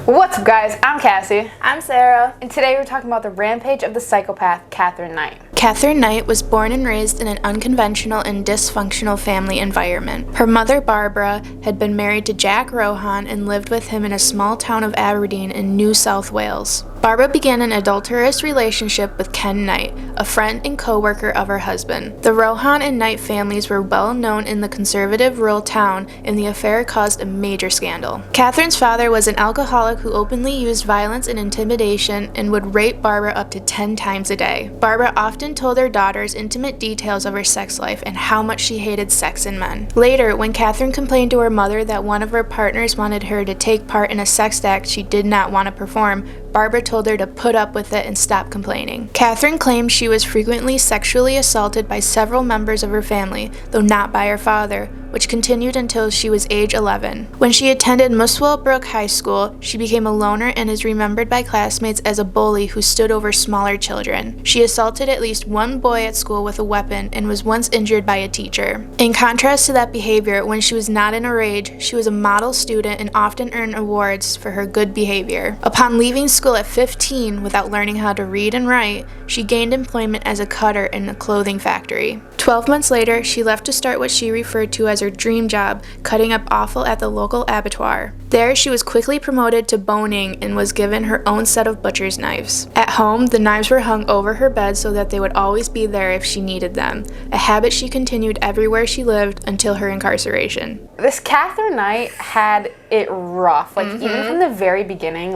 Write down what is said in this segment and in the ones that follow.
What's up, guys? I'm Cassie. I'm Sara. And today we're talking about the rampage of the psychopath, Katherine Knight. Katherine Knight was born and raised in an unconventional and dysfunctional family environment. Her mother, Barbara, had been married to Jack Rohan and lived with him in a small town of Aberdeen in New South Wales. Barbara began an adulterous relationship with Ken Knight, a friend and co-worker of her husband. The Rohan and Knight families were well known in the conservative rural town, and the affair caused a major scandal. Katherine's father was an alcoholic who openly used violence and intimidation and would rape Barbara up to 10 times a day. Barbara often told her daughters intimate details of her sex life and how much she hated sex and men. Later, when Katherine complained to her mother that one of her partners wanted her to take part in a sex act she did not want to perform, Barbara told her to put up with it and stop complaining. Katherine claimed she was frequently sexually assaulted by several members of her family, though not by her father, which continued until she was age 11. When she attended Muswell Brook High School, she became a loner and is remembered by classmates as a bully who stood over smaller children. She assaulted at least one boy at school with a weapon and was once injured by a teacher. In contrast to that behavior, when she was not in a rage, she was a model student and often earned awards for her good behavior. Upon leaving school at 15 without learning how to read and write, she gained employment as a cutter in a clothing factory. 12 months later, she left to start what she referred to as her dream job, cutting up offal at the local abattoir. There, she was quickly promoted to boning and was given her own set of butcher's knives. At home, the knives were hung over her bed so that they would always be there if she needed them, a habit she continued everywhere she lived until her incarceration. This Katherine Knight had it rough. Even from the very beginning,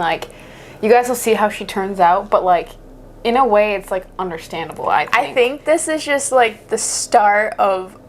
you guys will see how she turns out, but in a way, it's understandable. I think this is just the start of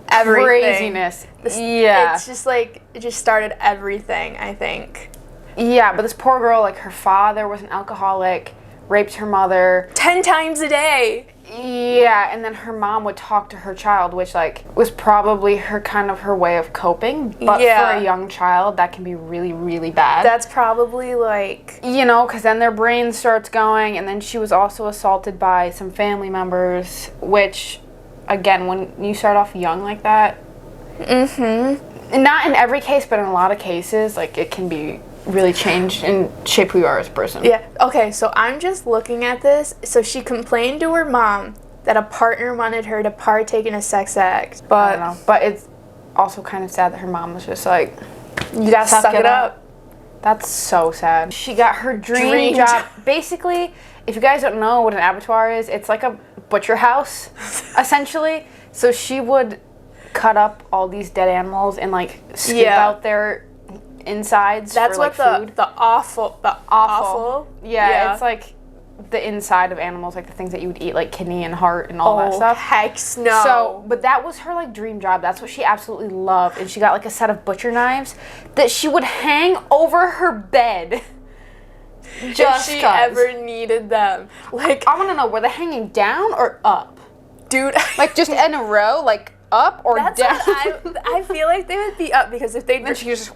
everything. Craziness. It's just it just started everything, I think. Yeah, but this poor girl, her father was an alcoholic, raped her mother 10 times a day. Yeah, and then her mom would talk to her child, which was probably her way of coping. But for a young child, that can be really, really bad. That's probably because then their brain starts going, and then she was also assaulted by some family members, which, again, when you start off young like that, not in every case, but in a lot of cases, it can be really change and shape who you are as a person. Yeah, okay, so I'm just looking at this. So she complained to her mom that a partner wanted her to partake in a sex act. But I don't know. But it's also kind of sad that her mom was just you gotta suck it up. That's so sad. She got her dream job. Basically, if you guys don't know what an abattoir is, it's like a butcher house, essentially. So she would cut up all these dead animals and skip out their insides. That's for, what food. the offal. Yeah, it's the inside of animals, the things that you would eat, kidney and heart and all that stuff. Heck no. So, but that was her dream job. That's what she absolutely loved, and she got a set of butcher knives that she would hang over her bed. Just if she ever needed them. I want to know, were they hanging down or up? Dude, just in a row, up or that's down? I feel like they would be up because if they then she just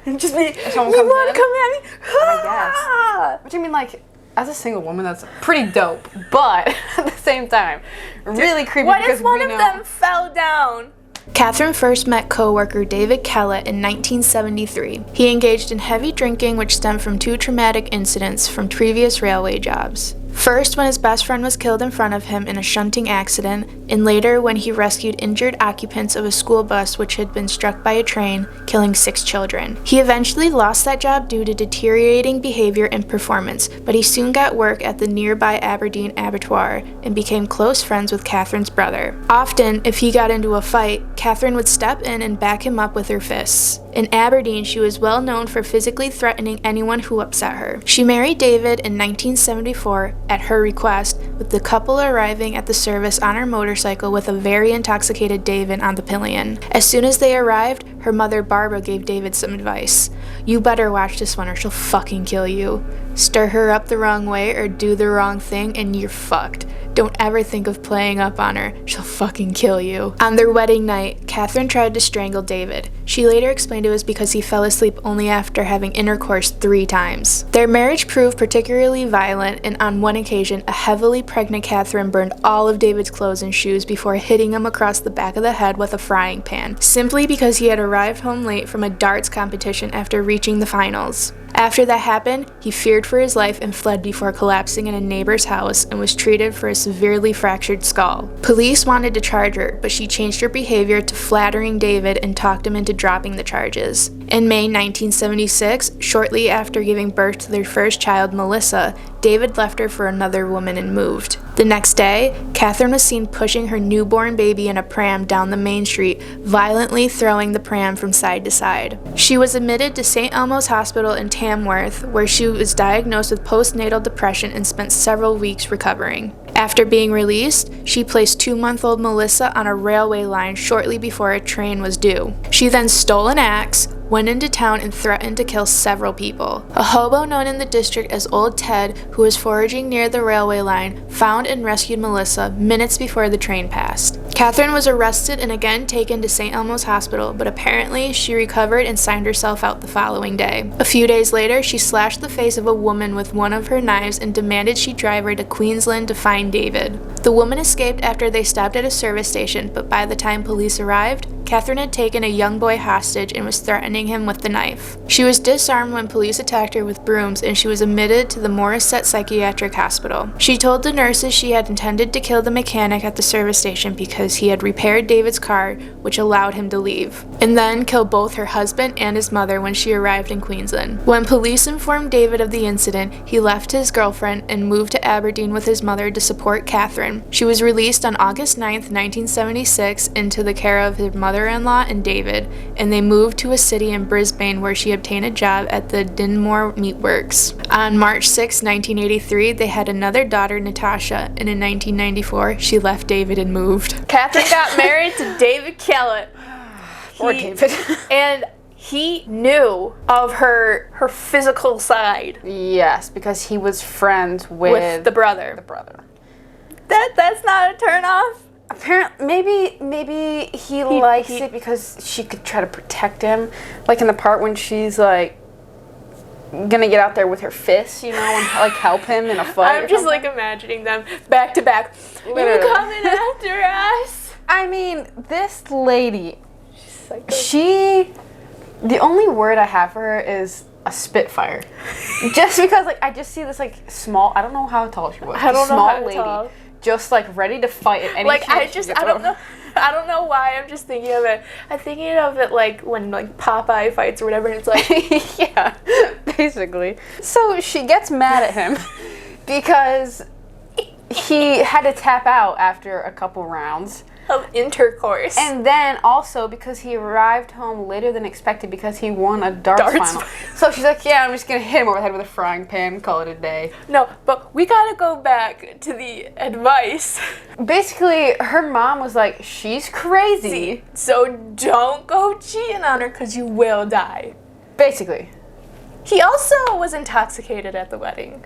be, someone you want to come at me? I guess. Which I mean, as a single woman, that's pretty dope. But at the same time, really creepy. What because if one of them fell down? Katherine first met co-worker David Kellett in 1973. He engaged in heavy drinking, which stemmed from 2 traumatic incidents from previous railway jobs. First, when his best friend was killed in front of him in a shunting accident, and later when he rescued injured occupants of a school bus which had been struck by a train, killing 6 children. He eventually lost that job due to deteriorating behavior and performance, but he soon got work at the nearby Aberdeen abattoir and became close friends with Katherine's brother. Often, if he got into a fight, Katherine would step in and back him up with her fists. In Aberdeen, she was well known for physically threatening anyone who upset her. She married David in 1974 at her request, with the couple arriving at the service on her motorcycle with a very intoxicated David on the pillion. As soon as they arrived, her mother Barbara gave David some advice. You better watch this one or she'll fucking kill you. Stir her up the wrong way or do the wrong thing and you're fucked. Don't ever think of playing up on her. She'll fucking kill you. On their wedding night, Katherine tried to strangle David. She later explained it was because he fell asleep only after having intercourse 3 times. Their marriage proved particularly violent, and on one occasion, a heavily pregnant Katherine burned all of David's clothes and shoes before hitting him across the back of the head with a frying pan, simply because he had arrived home late from a darts competition after reaching the finals. After that happened, he feared for his life and fled before collapsing in a neighbor's house and was treated for a severely fractured skull. Police wanted to charge her, but she changed her behavior to flattering David and talked him into dropping the charges. In May 1976, shortly after giving birth to their first child, Melissa, David left her for another woman and moved. The next day, Katherine was seen pushing her newborn baby in a pram down the main street, violently throwing the pram from side to side. She was admitted to St. Elmo's Hospital in Tamworth, where she was diagnosed with postnatal depression and spent several weeks recovering. After being released, she placed 2-month-old Melissa on a railway line shortly before a train was due. She then stole an axe, went into town, and threatened to kill several people. A hobo known in the district as Old Ted, who was foraging near the railway line, found and rescued Melissa minutes before the train passed. Katherine was arrested and again taken to St. Elmo's Hospital, but apparently she recovered and signed herself out the following day. A few days later, she slashed the face of a woman with one of her knives and demanded she drive her to Queensland to find David. The woman escaped after they stopped at a service station, but by the time police arrived, Katherine had taken a young boy hostage and was threatening him with the knife. She was disarmed when police attacked her with brooms, and she was admitted to the Morisset Psychiatric Hospital. She told the nurses she had intended to kill the mechanic at the service station because he had repaired David's car, which allowed him to leave, and then kill both her husband and his mother when she arrived in Queensland. When police informed David of the incident, he left his girlfriend and moved to Aberdeen with his mother to support Katherine. She was released on August 9, 1976, into the care of her mother-in-law and David, and they moved to a city in Brisbane where she obtained a job at the Dinmore Meatworks. On March 6, 1983, they had another daughter, Natasha, and in 1994, she left David and moved. Katherine got married to David Kellett. Or David. And he knew of her physical side. Yes, because he was friends with the brother. The brother. That's not a turn off. Apparently, maybe he likes it because she could try to protect him, like in the part when she's like gonna get out there with her fists, you know, and like help him in a fight. I'm just like imagining them back to back. You're coming after us. I mean, this lady, She's the only word I have for her is a spitfire. Just because like I just see this like small, I don't know how tall she was. I don't know small how lady, tall. Just like ready to fight at any like chance I don't know why I'm just thinking of it. I'm thinking of it like when like Popeye fights or whatever, and it's like yeah, basically. So she gets mad at him because he had to tap out after a couple rounds of intercourse. And then also because he arrived home later than expected because he won a darts final. So she's like, yeah, I'm just going to hit him over the head with a frying pan and call it a day. No, but we got to go back to the advice. Basically, her mom was like, she's crazy. So don't go cheating on her because you will die. Basically. He also was intoxicated at the wedding.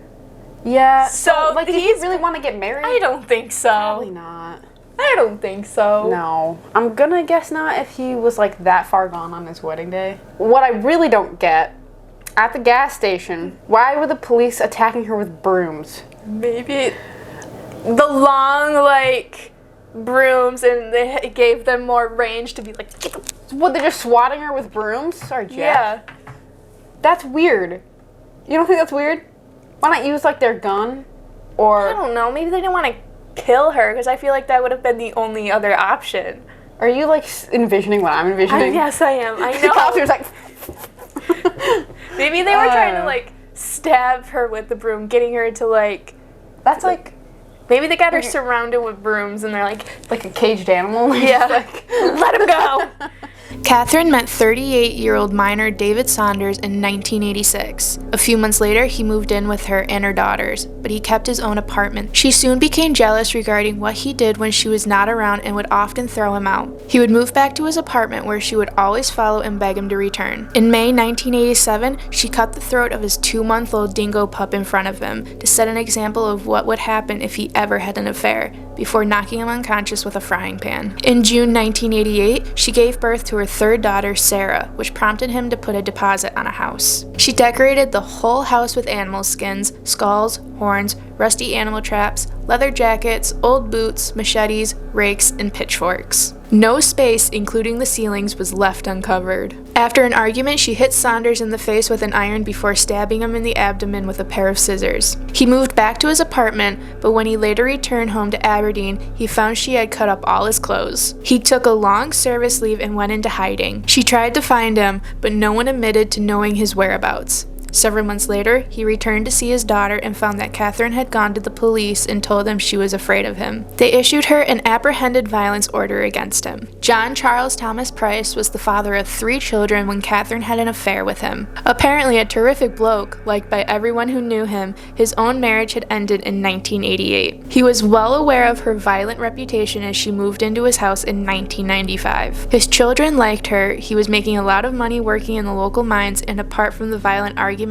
Yeah. So like, did he really want to get married? I don't think so. Probably not. I don't think so. No. I'm gonna guess not if he was like that far gone on his wedding day. What I really don't get, at the gas station, why were the police attacking her with brooms? Maybe the long, like, brooms, and they gave them more range to be like, what, they're just swatting her with brooms? Sorry, Jack. Yeah. That's weird. You don't think that's weird? Why not use like their gun? Or I don't know, maybe they didn't want to kill her, because I feel like that would have been the only other option. Are you like envisioning what I'm envisioning? Yes, I am. I know. The cops are like maybe they were trying to like stab her with the broom, getting her to like. That's like. Maybe they got her surrounded with brooms, and they're like a caged animal. Yeah. Like, let him go. Katherine met 38-year-old miner David Saunders in 1986. A few months later, he moved in with her and her daughters, but he kept his own apartment. She soon became jealous regarding what he did when she was not around and would often throw him out. He would move back to his apartment where she would always follow and beg him to return. In May 1987, she cut the throat of his 2-month-old dingo pup in front of him to set an example of what would happen if he ever had an affair, before knocking him unconscious with a frying pan. In June 1988, she gave birth to her third daughter, Sara, which prompted him to put a deposit on a house. She decorated the whole house with animal skins, skulls, horns, rusty animal traps, leather jackets, old boots, machetes, rakes, and pitchforks. No space, including the ceilings, was left uncovered. After an argument, she hit Saunders in the face with an iron before stabbing him in the abdomen with a pair of scissors. He moved back to his apartment, but when he later returned home to Aberdeen, he found she had cut up all his clothes. He took a long service leave and went into hiding. She tried to find him, but no one admitted to knowing his whereabouts. Several months later, he returned to see his daughter and found that Katherine had gone to the police and told them she was afraid of him. They issued her an apprehended violence order against him. John Charles Thomas Price was the father of 3 children when Katherine had an affair with him. Apparently a terrific bloke, liked by everyone who knew him, his own marriage had ended in 1988. He was well aware of her violent reputation as she moved into his house in 1995. His children liked her, he was making a lot of money working in the local mines, and apart from the violent arguments,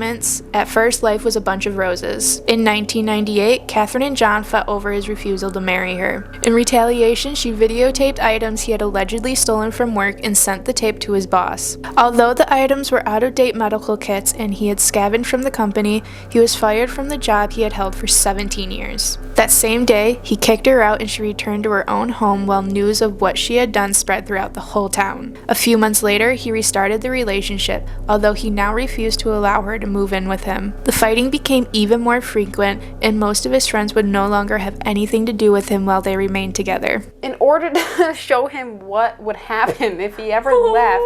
at first life was a bunch of roses. In 1998, Katherine and John fought over his refusal to marry her. In retaliation, she videotaped items he had allegedly stolen from work and sent the tape to his boss. Although the items were out-of-date medical kits and he had scavenged from the company, he was fired from the job he had held for 17 years. That same day, he kicked her out and she returned to her own home while news of what she had done spread throughout the whole town. A few months later, he restarted the relationship, although he now refused to allow her to move in with him. The fighting became even more frequent, and most of his friends would no longer have anything to do with him while they remained together. In order to show him what would happen if he ever left,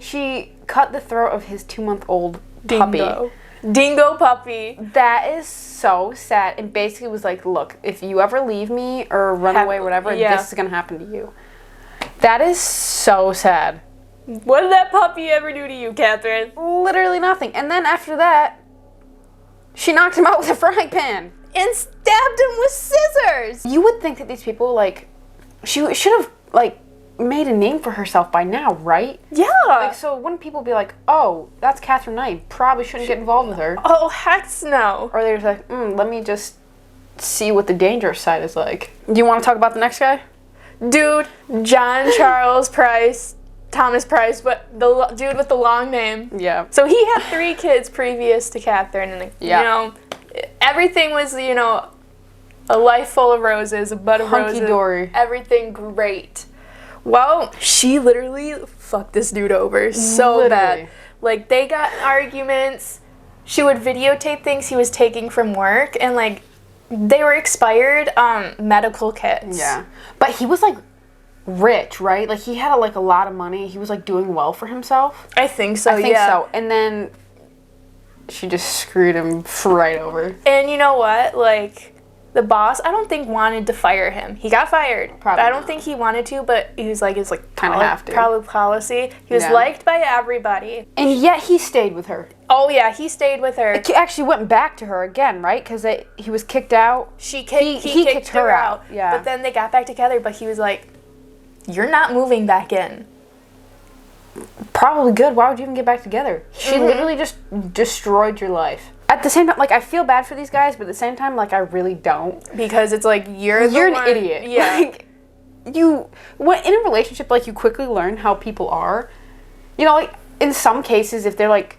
she cut the throat of his 2-month-old puppy. Dingo puppy. That is so sad. And basically was like, look, if you ever leave me or run away or whatever, this is going to happen to you. That is so sad. What did that puppy ever do to you, Katherine? Literally nothing. And then after that, she knocked him out with a frying pan. And stabbed him with scissors. You would think that these people, like, she should have, like, made a name for herself by now, right? Yeah. Like, so wouldn't people be like, oh, that's Katherine Knight, probably shouldn't get involved with her. Oh, heck no. Or they're just like, let me just see what the dangerous side is like. Do you want to talk about the next guy? Dude, John Charles Price, Thomas Price, but the dude with the long name. Yeah. So he had 3 kids previous to Katherine, and you know, everything was, you know, a life full of roses, a bud of roses. Hunky-dory. Everything great. Well, she literally fucked this dude over so bad. Like, they got in arguments. She would videotape things he was taking from work, and, like, they were expired medical kits. Yeah. But he was, like, rich, right? Like, he had, like, a lot of money. He was, like, doing well for himself. I think so, I think so. And then she just screwed him right over. And you know what? Like, the boss, I don't think wanted to fire him. He got fired. Probably I don't think he wanted to, but he was like, it's like kind of have to. Probably policy. He was liked by everybody. And yet he stayed with her. Oh yeah, he stayed with her. He actually went back to her again, right? Because he was kicked out. He kicked her out. Yeah. But then they got back together, but he was like, you're not moving back in. Probably good. Why would you even get back together? She literally just destroyed your life. At the same time, like, I feel bad for these guys, but at the same time, like, I really don't. Because it's like, you're an idiot. Yeah. Like, when in a relationship, like, you quickly learn how people are. You know, like, in some cases, if they're, like,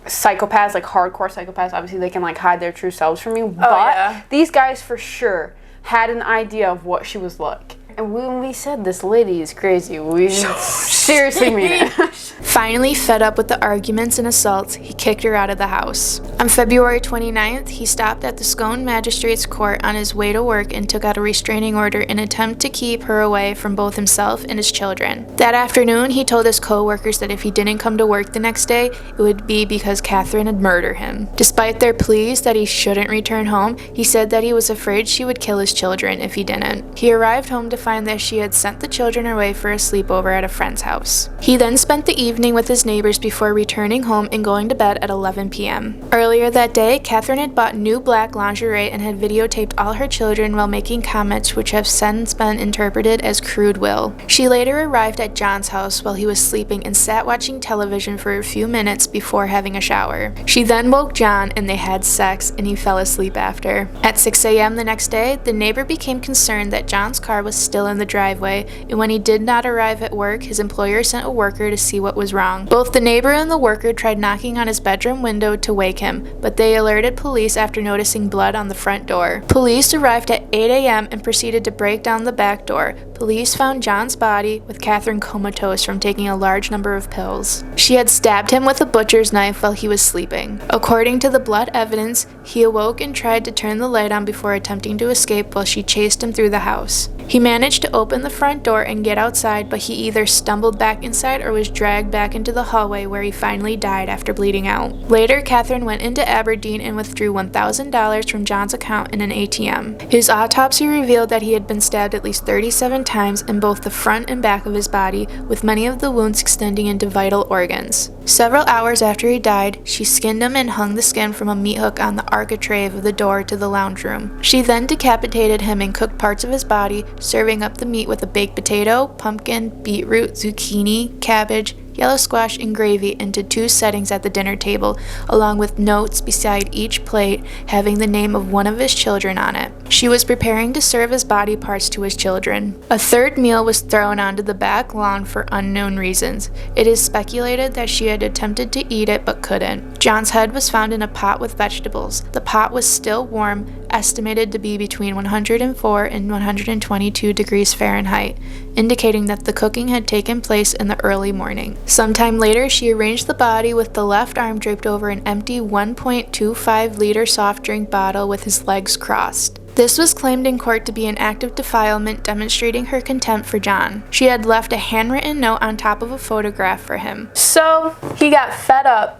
psychopaths, like, hardcore psychopaths, obviously they can, like, hide their true selves from you. But these guys, for sure, had an idea of what she was like. And when we said this lady is crazy, we seriously mean it. Finally, fed up with the arguments and assaults, he kicked her out of the house. On February 29th, he stopped at the Scone Magistrates Court on his way to work and took out a restraining order in an attempt to keep her away from both himself and his children. That afternoon, he told his co-workers that if he didn't come to work the next day, it would be because Katherine had murdered him. Despite their pleas that he shouldn't return home, he said that he was afraid she would kill his children if he didn't. He arrived home to find that she had sent the children away for a sleepover at a friend's house. He then spent the evening with his neighbors before returning home and going to bed at 11 p.m. Earlier that day, Katherine had bought new black lingerie and had videotaped all her children while making comments which have since been interpreted as crude will. She later arrived at John's house while he was sleeping and sat watching television for a few minutes before having a shower. She then woke John and they had sex and he fell asleep after. At 6 a.m. the next day, the neighbor became concerned that John's car was still in the driveway, and when he did not arrive at work, his employer lawyer sent a worker to see what was wrong. Both the neighbor and the worker tried knocking on his bedroom window to wake him, but they alerted police after noticing blood on the front door. Police arrived at 8 a.m. and proceeded to break down the back door. Police found John's body, with Katherine comatose from taking a large number of pills. She had stabbed him with a butcher's knife while he was sleeping. According to the blood evidence, he awoke and tried to turn the light on before attempting to escape while she chased him through the house. He managed to open the front door and get outside, but he either stumbled back inside or was dragged back into the hallway where he finally died after bleeding out. Later, Katherine went into Aberdeen and withdrew $1,000 from John's account in an ATM. His autopsy revealed that he had been stabbed at least 37 times in both the front and back of his body, with many of the wounds extending into vital organs. Several hours after he died, she skinned him and hung the skin from a meat hook on the architrave of the door to the lounge room. She then decapitated him and cooked parts of his body, serving up the meat with a baked potato, pumpkin, beetroot, zucchini, cabbage, yellow squash, and gravy into 2 settings at the dinner table, along with notes beside each plate having the name of one of his children on it. She was preparing to serve his body parts to his children. A third meal was thrown onto the back lawn for unknown reasons. It is speculated that she had attempted to eat it but couldn't. John's head was found in a pot with vegetables. The pot was still warm, estimated to be between 104 and 122 degrees Fahrenheit, indicating that the cooking had taken place in the early morning. Sometime later, she arranged the body with the left arm draped over an empty 1.25-liter soft drink bottle with his legs crossed. This was claimed in court to be an act of defilement demonstrating her contempt for John. She had left a handwritten note on top of a photograph for him. So he got fed up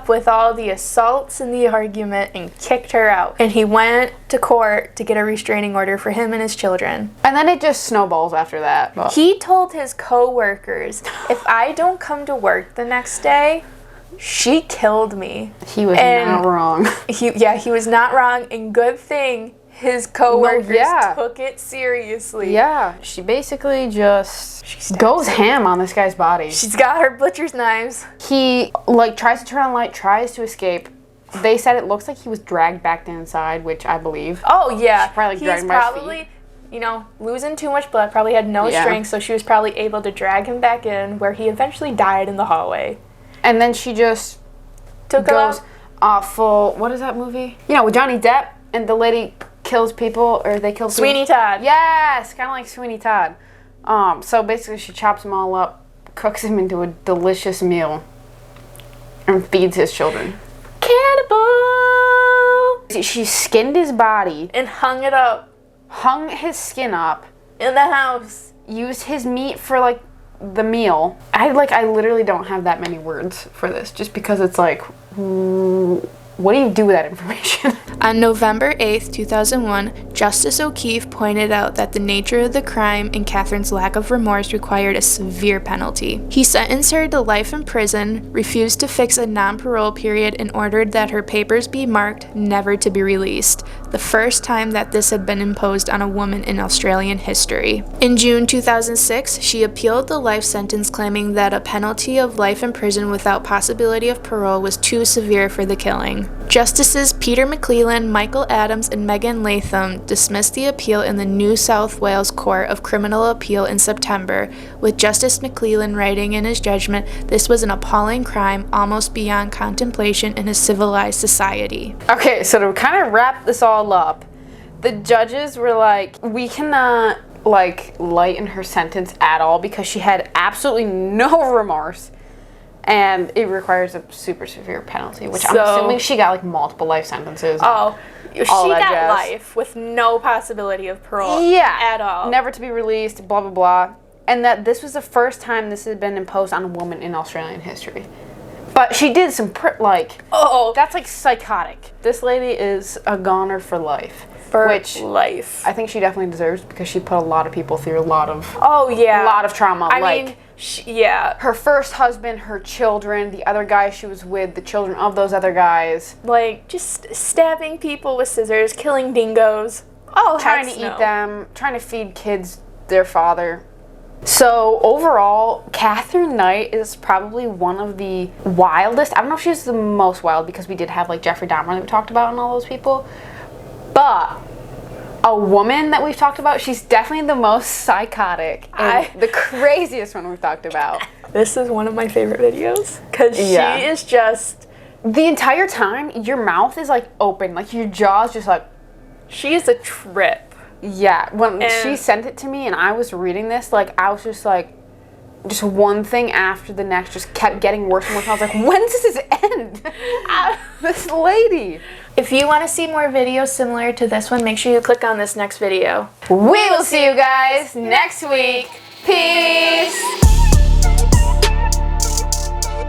with all the assaults and the argument and kicked her out. And he went to court to get a restraining order for him and his children. And then it just snowballs after that. But He told his co-workers, if I don't come to work the next day, she killed me. he was not wrong. He was not wrong, and good thing his co-workers took it seriously. Yeah, she basically just goes ham on this guy's body. She's got her butcher's knives. He, tries to turn on the light, tries to escape. They said it looks like he was dragged back to inside, which I believe. Oh, yeah. He's probably, losing too much blood, probably had no strength, so she was probably able to drag him back in, where he eventually died in the hallway. And then she just goes full, what is that movie? With Johnny Depp, and the lady kills people, or they kill people. Sweeney Todd. Yes, kind of like Sweeney Todd. So basically she chops them all up, cooks them into a delicious meal, and feeds his children. Cannibal! She skinned his body. And hung it up. Hung his skin up. In the house. Used his meat for, the meal. I literally don't have that many words for this, just because it's what do you do with that information? On November 8, 2001, Justice O'Keefe pointed out that the nature of the crime and Katherine's lack of remorse required a severe penalty. He sentenced her to life in prison, refused to fix a non-parole period, and ordered that her papers be marked never to be released, the first time that this had been imposed on a woman in Australian history. In June 2006, she appealed the life sentence, claiming that a penalty of life in prison without possibility of parole was too severe for the killing. Justices Peter McClellan, Michael Adams, and Megan Latham dismissed the appeal in the New South Wales Court of Criminal Appeal in September, with Justice McClellan writing in his judgment, "This was an appalling crime almost beyond contemplation in a civilized society." Okay, so to kind of wrap this all up, the judges were like, we cannot, lighten her sentence at all because she had absolutely no remorse. And it requires a super severe penalty, which I'm assuming she got multiple life sentences. Oh, she got life with no possibility of parole. Yeah, at all. Never to be released. Blah blah blah. And that this was the first time this had been imposed on a woman in Australian history. But she did some that's psychotic. This lady is a goner for life. Life. I think she definitely deserves, because she put a lot of people through a lot of trauma. I mean, her first husband, her children, the other guy she was with, the children of those other guys. Just stabbing people with scissors, killing dingoes. Oh, trying to eat them, trying to feed kids their father. So overall, Katherine Knight is probably one of the wildest. I don't know if she's the most wild, because we did have Jeffrey Dahmer that we talked about and all those people. But a woman that we've talked about, she's definitely the most psychotic and the craziest one we've talked about. This is one of my favorite videos because she is just... The entire time, your mouth is like open, like your jaw's just like... She is a trip. Yeah, when she sent it to me and I was reading this, like I was just like, just one thing after the next just kept getting worse and worse. I was like, when does this end? This lady. If you want to see more videos similar to this one, make sure you click on this next video. We will see you guys next week. Peace.